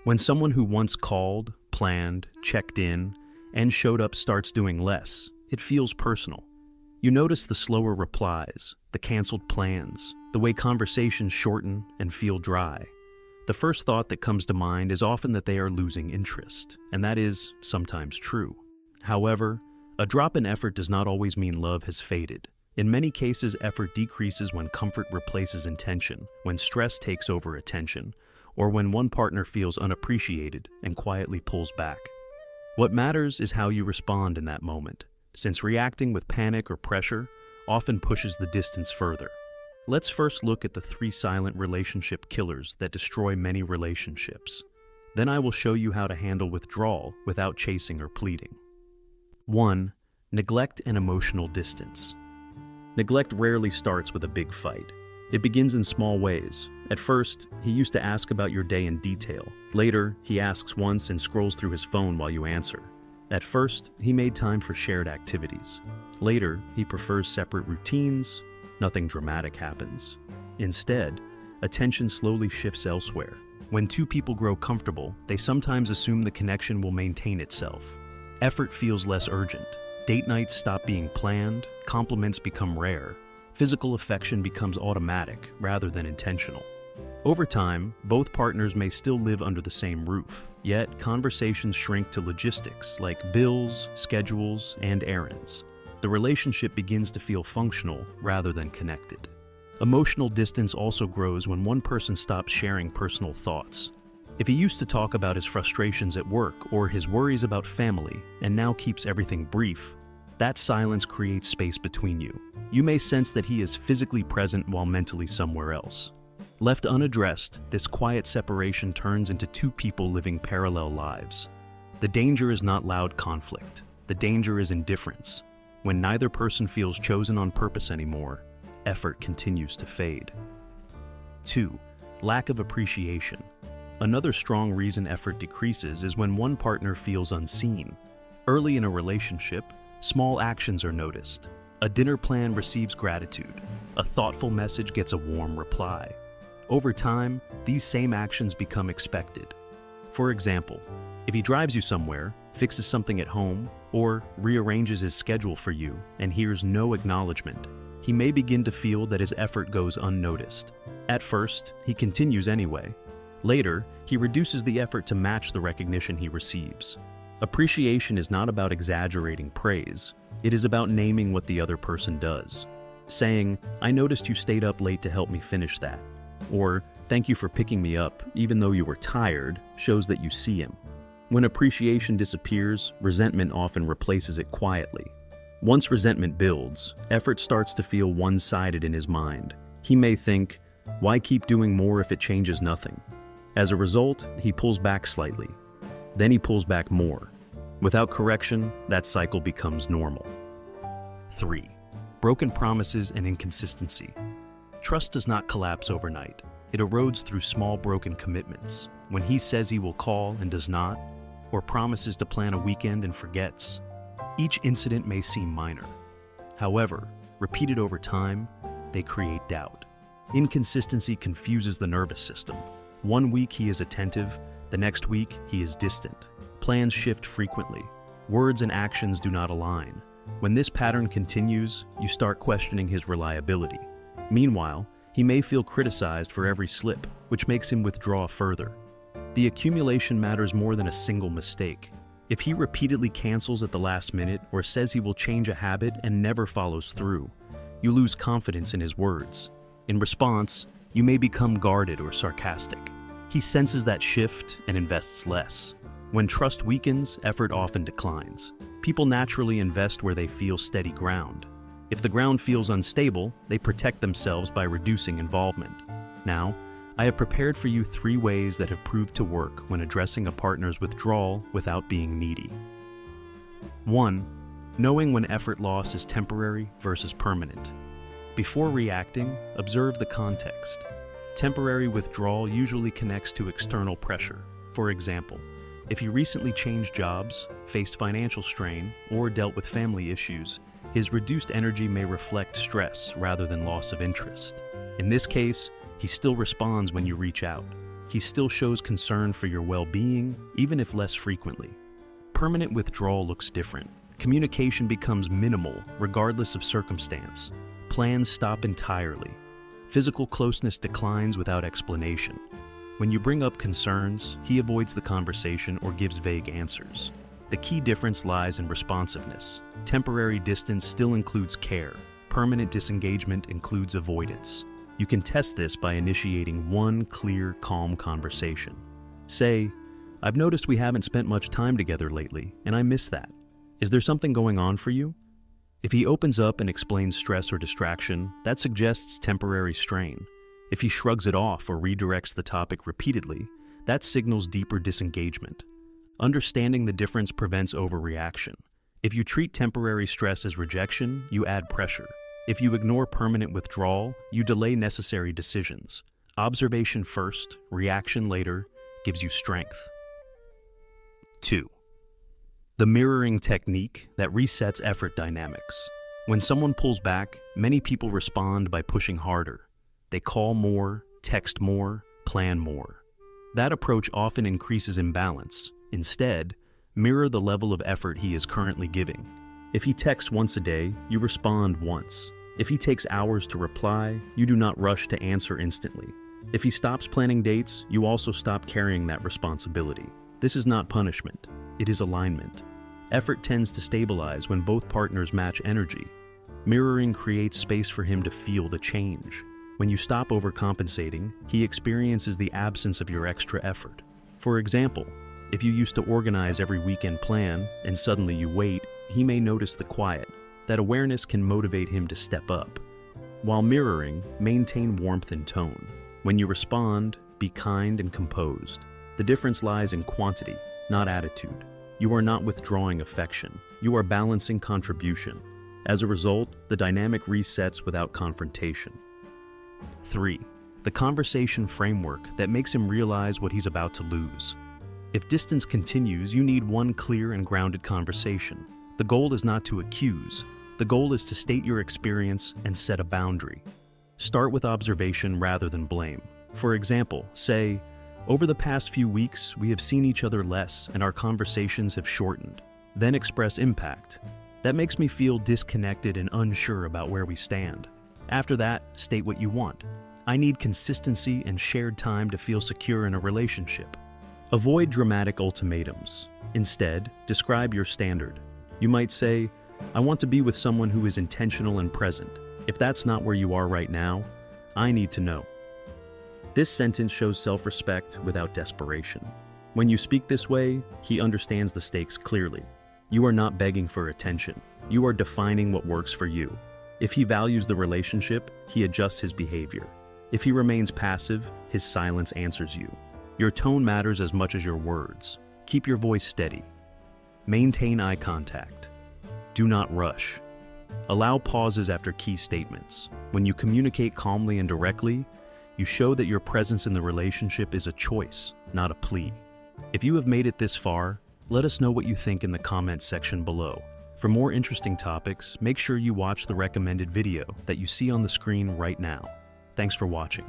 When someone who once called, planned, checked in, and showed up starts doing less, it feels personal. You notice the slower replies, the canceled plans, the way conversations shorten and feel dry. The first thought that comes to mind is often that they are losing interest, and that is sometimes true. However, a drop in effort does not always mean love has faded. In many cases, effort decreases when comfort replaces intention, when stress takes over attention, or when one partner feels unappreciated and quietly pulls back. What matters is how you respond in that moment, since reacting with panic or pressure often pushes the distance further. Let's first look at the 3 silent relationship killers that destroy many relationships. Then I will show you how to handle withdrawal without chasing or pleading. 1. Neglect and emotional distance. Neglect rarely starts with a big fight. It begins in small ways. At first, he used to ask about your day in detail. Later, he asks once and scrolls through his phone while you answer. At first, he made time for shared activities. Later, he prefers separate routines. Nothing dramatic happens. Instead, attention slowly shifts elsewhere. When 2 people grow comfortable, they sometimes assume the connection will maintain itself. Effort feels less urgent. Date nights stop being planned, compliments become rare, physical affection becomes automatic rather than intentional. Over time, both partners may still live under the same roof, yet conversations shrink to logistics like bills, schedules, and errands. The relationship begins to feel functional rather than connected. Emotional distance also grows when one person stops sharing personal thoughts. If he used to talk about his frustrations at work or his worries about family and now keeps everything brief, that silence creates space between you. You may sense that he is physically present while mentally somewhere else. Left unaddressed, this quiet separation turns into 2 people living parallel lives. The danger is not loud conflict. The danger is indifference. When neither person feels chosen on purpose anymore, effort continues to fade. 2. Lack of appreciation. Another strong reason effort decreases is when one partner feels unseen. Early in a relationship, small actions are noticed. A dinner plan receives gratitude. A thoughtful message gets a warm reply. Over time, these same actions become expected. For example, if he drives you somewhere, fixes something at home, or rearranges his schedule for you and hears no acknowledgement, he may begin to feel that his effort goes unnoticed. At first, he continues anyway. Later, he reduces the effort to match the recognition he receives. Appreciation is not about exaggerating praise. It is about naming what the other person does. Saying, "I noticed you stayed up late to help me finish that," or "Thank you for picking me up, even though you were tired," shows that you see him. When appreciation disappears, resentment often replaces it quietly. Once resentment builds, effort starts to feel one-sided in his mind. He may think, "Why keep doing more if it changes nothing?" As a result, he pulls back slightly. Then he pulls back more. Without correction, that cycle becomes normal. 3. Broken promises and inconsistency. Trust does not collapse overnight. It erodes through small broken commitments. When he says he will call and does not, or promises to plan a weekend and forgets. Each incident may seem minor. However, repeated over time, they create doubt. Inconsistency confuses the nervous system. One week he is attentive, the next week he is distant. Plans shift frequently. Words and actions do not align. When this pattern continues, you start questioning his reliability. Meanwhile, he may feel criticized for every slip, which makes him withdraw further. The accumulation matters more than a single mistake. If he repeatedly cancels at the last minute or says he will change a habit and never follows through, you lose confidence in his words. In response, you may become guarded or sarcastic. He senses that shift and invests less. When trust weakens, effort often declines. People naturally invest where they feel steady ground. If the ground feels unstable, they protect themselves by reducing involvement. Now, I have prepared for you 3 ways that have proved to work when addressing a partner's withdrawal without being needy. 1. Knowing when effort loss is temporary versus permanent. Before reacting, observe the context. Temporary withdrawal usually connects to external pressure. For example, if he recently changed jobs, faced financial strain, or dealt with family issues, his reduced energy may reflect stress rather than loss of interest. In this case, he still responds when you reach out. he still shows concern for your well-being, even if less frequently. Permanent withdrawal looks different. Communication becomes minimal, regardless of circumstance. Plans stop entirely. Physical closeness declines without explanation. When you bring up concerns, he avoids the conversation or gives vague answers. The key difference lies in responsiveness. Temporary distance still includes care. Permanent disengagement includes avoidance. You can test this by initiating one clear, calm conversation. Say, "I've noticed we haven't spent much time together lately, and I miss that. Is there something going on for you?" If he opens up and explains stress or distraction, that suggests temporary strain. If he shrugs it off or redirects the topic repeatedly, that signals deeper disengagement. Understanding the difference prevents overreaction. If you treat temporary stress as rejection, you add pressure. If you ignore permanent withdrawal, you delay necessary decisions. Observation first, reaction later, gives you strength. 2. The mirroring technique that resets effort dynamics. When someone pulls back, many people respond by pushing harder. They call more, text more, plan more. That approach often increases imbalance. Instead, mirror the level of effort he is currently giving. If he texts once a day, you respond once. If he takes hours to reply, you do not rush to answer instantly. If he stops planning dates, you also stop carrying that responsibility. This is not punishment, it is alignment. Effort tends to stabilize when both partners match energy. Mirroring creates space for him to feel the change. When you stop overcompensating, he experiences the absence of your extra effort. For example, if you used to organize every weekend plan and suddenly you wait, he may notice the quiet. That awareness can motivate him to step up. While mirroring, maintain warmth and tone. When you respond, be kind and composed. The difference lies in quantity, not attitude. You are not withdrawing affection. You are balancing contribution. As a result, the dynamic resets without confrontation. 3. The conversation framework that makes him realize what he's about to lose. If distance continues, you need one clear and grounded conversation. The goal is not to accuse. The goal is to state your experience and set a boundary. Start with observation rather than blame. For example, say, "Over the past few weeks, we have seen each other less and our conversations have shortened." Then express impact. "That makes me feel disconnected and unsure about where we stand." After that, state what you want. "I need consistency and shared time to feel secure in a relationship." Avoid dramatic ultimatums. Instead, describe your standard. You might say, "I want to be with someone who is intentional and present. If that's not where you are right now, I need to know." This sentence shows self-respect without desperation. When you speak this way, he understands the stakes clearly. You are not begging for attention. You are defining what works for you. If he values the relationship, he adjusts his behavior. If he remains passive, his silence answers you. Your tone matters as much as your words. Keep your voice steady. Maintain eye contact. Do not rush. Allow pauses after key statements. When you communicate calmly and directly, you show that your presence in the relationship is a choice, not a plea. If you have made it this far, let us know what you think in the comments section below. For more interesting topics, make sure you watch the recommended video that you see on the screen right now. Thanks for watching.